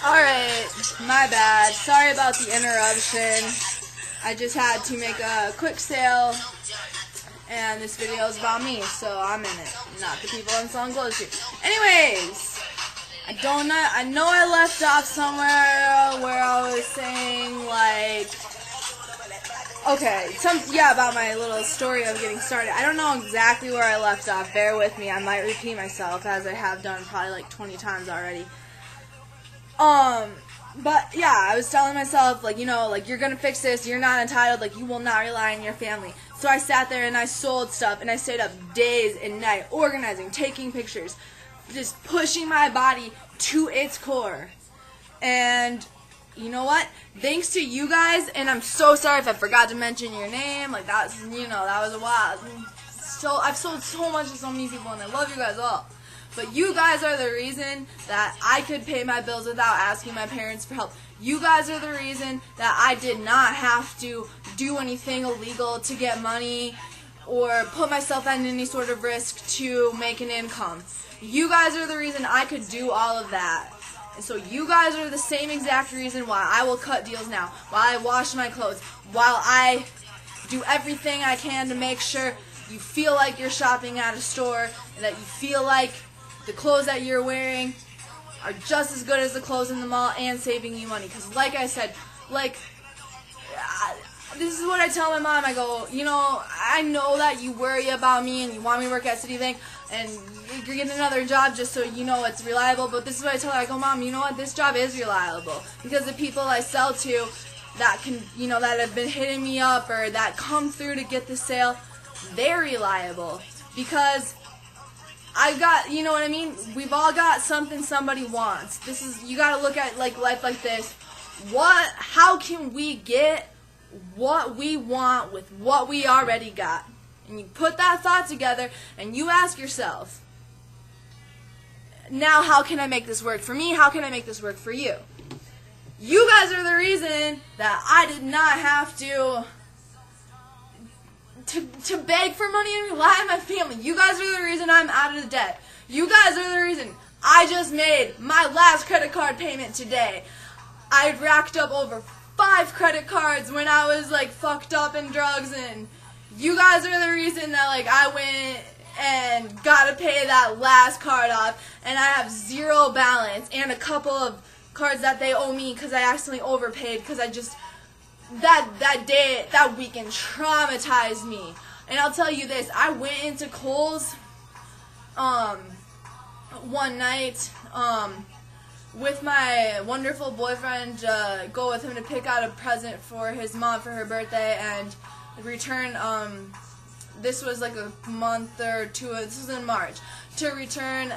Alright, my bad. Sorry about the interruption. I just had to make a quick sale, and this video is about me, so I'm in it, not the people I'm selling clothes to. Anyways, I know I left off somewhere where I was saying, like, okay, about my little story of getting started. I don't know exactly where I left off. Bear with me. I might repeat myself, as I have done probably like 20 times already. But yeah, I was telling myself, like, you know, like, you're gonna fix this, you're not entitled, like, you will not rely on your family. So I sat there and I sold stuff, and I stayed up days and night organizing, taking pictures, just pushing my body to its core. And you know what? Thanks to you guys, and I'm so sorry if I forgot to mention your name, like, that's, you know, that was a while. So I've sold so much to so many people, and I love you guys all. But you guys are the reason that I could pay my bills without asking my parents for help. You guys are the reason that I did not have to do anything illegal to get money or put myself at any sort of risk to make an income. You guys are the reason I could do all of that. And so you guys are the same exact reason why I will cut deals now, why I wash my clothes, while I do everything I can to make sure you feel like you're shopping at a store, and that you feel like the clothes that you're wearing are just as good as the clothes in the mall and saving you money. Because like I said, like, this is what I tell my mom. I go, you know, I know that you worry about me and you want me to work at Citibank and you're getting another job just so you know it's reliable. But this is what I tell her. I go, Mom, you know what? This job is reliable. Because the people I sell to that can, you know, that have been hitting me up or that come through to get the sale, they're reliable. Because I've got, you know what I mean? We've all got something somebody wants. This is, you gotta look at, like, life like this. How can we get what we want with what we already got? And you put that thought together and you ask yourself, now how can I make this work for me? How can I make this work for you? You guys are the reason that I did not have to beg for money and rely on my family. You guys are the reason I'm out of debt. You guys are the reason I just made my last credit card payment today. I racked up over 5 credit cards when I was, like, fucked up in drugs, and you guys are the reason that, like, I went and got to pay that last card off, and I have 0 balance and a couple of cards that they owe me because I accidentally overpaid because I just, that weekend traumatized me. And I'll tell you this, I went into Kohl's one night with my wonderful boyfriend, go with him to pick out a present for his mom for her birthday, and return, this was like a month or two, this was in March, to return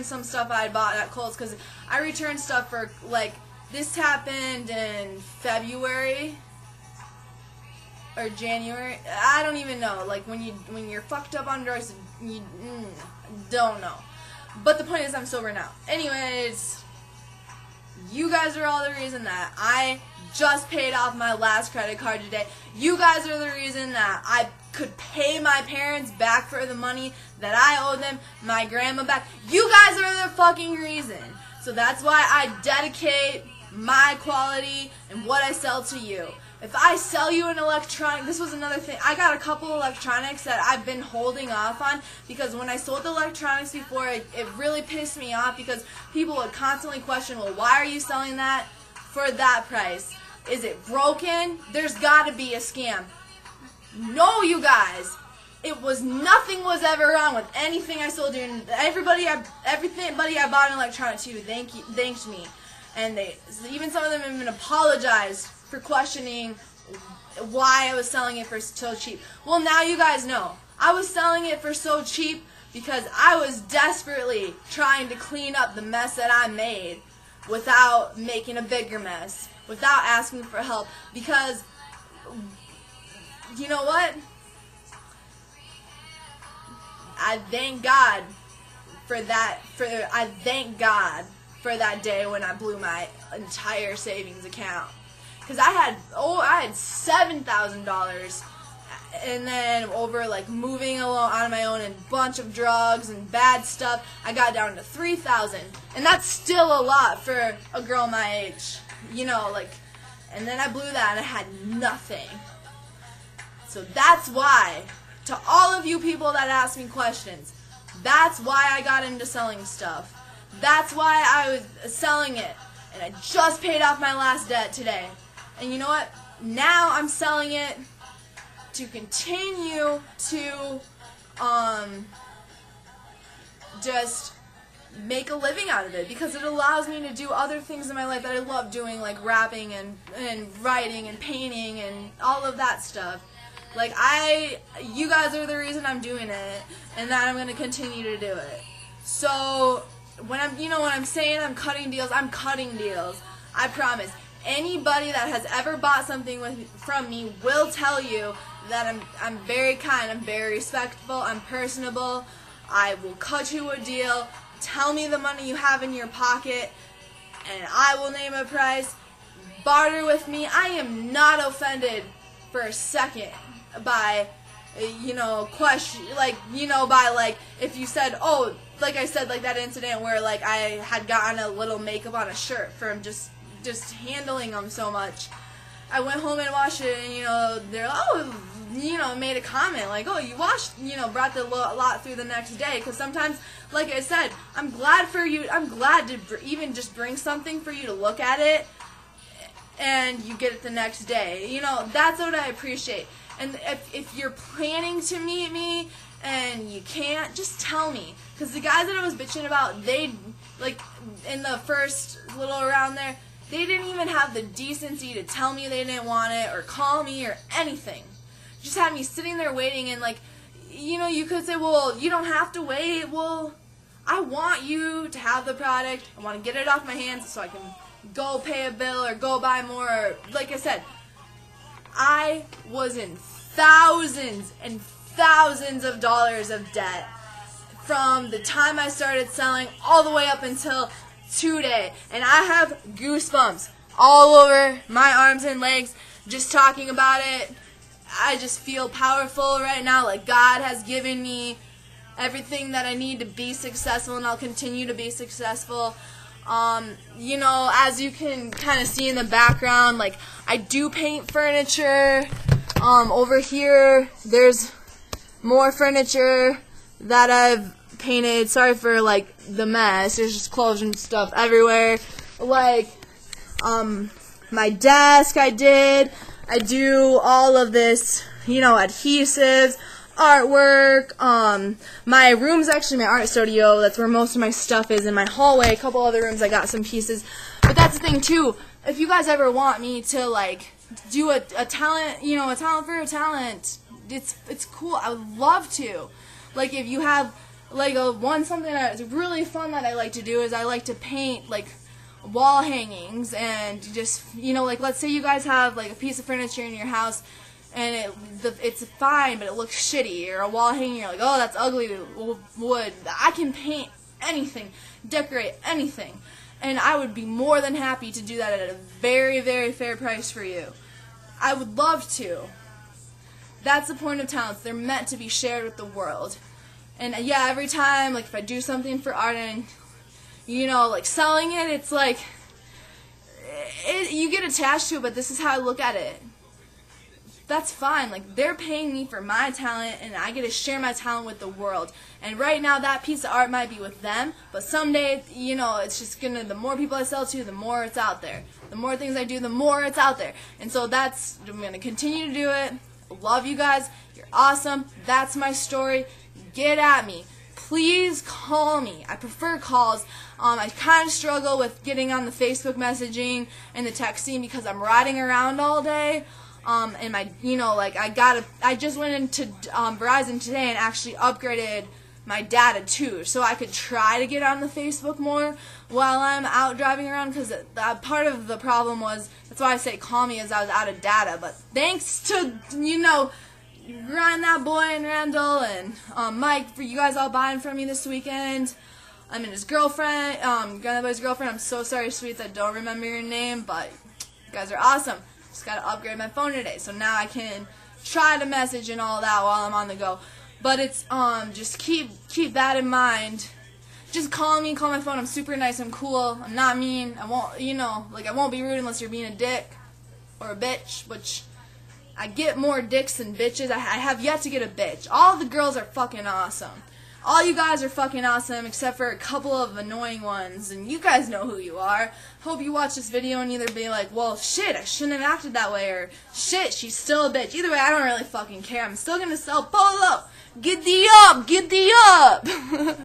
some stuff I had bought at Kohl's, because I returned stuff for, like, this happened in February or January. I don't even know. Like, when you're fucked up on drugs, you don't know. But the point is, I'm sober now. Anyways, you guys are all the reason that I just paid off my last credit card today. You guys are the reason that I could pay my parents back for the money that I owed them, my grandma back. You guys are the fucking reason. So that's why I dedicate my quality and what I sell to you. If I sell you an electronic, this was another thing, I got a couple electronics that I've been holding off on, because when I sold the electronics before, it really pissed me off, because people would constantly question, well, why are you selling that for that price? Is it broken? There's got to be a scam. No, you guys. Nothing was ever wrong with anything I sold you. And everybody I bought an electronic to thanked me. And even some of them even apologized for questioning why I was selling it for so cheap. Well, now you guys know. I was selling it for so cheap because I was desperately trying to clean up the mess that I made without making a bigger mess, without asking for help. Because, you know what? I thank God for that. I thank God for that day when I blew my entire savings account, because I had $7,000 and then over like moving alone on my own and a bunch of drugs and bad stuff, I got down to 3,000, and that's still a lot for a girl my age, you know, like, and then I blew that and I had nothing. So that's why, to all of you people that ask me questions, that's why I got into selling stuff. That's why I was selling it, and I just paid off my last debt today. And you know what? Now I'm selling it to continue to just make a living out of it, because it allows me to do other things in my life that I love doing, like rapping and writing and painting and all of that stuff. Like, you guys are the reason I'm doing it, and that I'm going to continue to do it. So when I'm saying I'm cutting deals, I'm cutting deals. I promise. Anybody that has ever bought something from me will tell you that I'm very kind, I'm very respectful, I'm personable. I will cut you a deal. Tell me the money you have in your pocket, and I will name a price. Barter with me. I am not offended for a second by, question, by if you said, oh, like I said, like that incident where like I had gotten a little makeup on a shirt from just handling them so much. I went home and washed it, and they're made a comment like, oh, you washed, brought the lot through the next day, because sometimes, like I said, I'm glad to even just bring something for you to look at it, and you get it the next day. That's what I appreciate. And if you're planning to meet me and you can't, just tell me, because the guys that I was bitching about, they, like, in the first little round there, they didn't even have the decency to tell me they didn't want it or call me or anything. Just had me sitting there waiting, and like, you could say, well, you don't have to wait. Well, I want you to have the product. I want to get it off my hands so I can go pay a bill or go buy more. Or, like I said, I was in thousands and thousands of dollars of debt from the time I started selling all the way up until today, and I have goosebumps all over my arms and legs just talking about it. I just feel powerful right now, like God has given me everything that I need to be successful, and I'll continue to be successful. As you can kind of see in the background, like, I do paint furniture. Over here, there's more furniture that I've painted. Sorry for like the mess. There's just clothes and stuff everywhere. Like my desk, I do all of this, adhesives, artwork. My room's actually my art studio. That's where most of my stuff is. In my hallway, a couple other rooms, I got some pieces. But that's the thing too. If you guys ever want me to like do a talent, a talent for a talent, it's cool. I would love to. Like, if you have like something that's really fun that I like to do is I like to paint like wall hangings, and just, like, let's say you guys have like a piece of furniture in your house and it's fine but it looks shitty, or a wall hanging, you're like, oh, that's ugly wood. I can paint anything, decorate anything, and I would be more than happy to do that at a very, very fair price for you. I would love to. That's the point of talents. They're meant to be shared with the world. And yeah, every time, like, if I do something for art and, like, selling it, it's like, you get attached to it, but this is how I look at it. That's fine. Like, they're paying me for my talent, and I get to share my talent with the world. And right now, that piece of art might be with them, but someday, it's just gonna, the more people I sell to, the more it's out there. The more things I do, the more it's out there. And so I'm gonna continue to do it. Love you guys. You're awesome. That's my story. Get at me. Please call me. I prefer calls. I kind of struggle with getting on the Facebook messaging and the texting because I'm riding around all day. And my, I just went into Verizon today and actually upgraded my data too, so I could try to get on the Facebook more while I'm out driving around, because part of the problem was, that's why I say call me, as I was out of data. But thanks to, Grind That Boy and Randall and Mike, for you guys all buying from me this weekend. I mean, his girlfriend, Grind That Boy's girlfriend. I'm so sorry, sweets, I don't remember your name, but you guys are awesome. Just got to upgrade my phone today, so now I can try to message and all that while I'm on the go. But it's just keep that in mind. Just call me, call my phone. I'm super nice, I'm cool, I'm not mean. I won't, I won't be rude unless you're being a dick or a bitch, which I get more dicks than bitches. I have yet to get a bitch. All the girls are fucking awesome. All you guys are fucking awesome except for a couple of annoying ones, and you guys know who you are. Hope you watch this video and either be like, well, shit, I shouldn't have acted that way, or shit, she's still a bitch. Either way, I don't really fucking care. I'm still gonna sell polo. Giddy up, giddy up.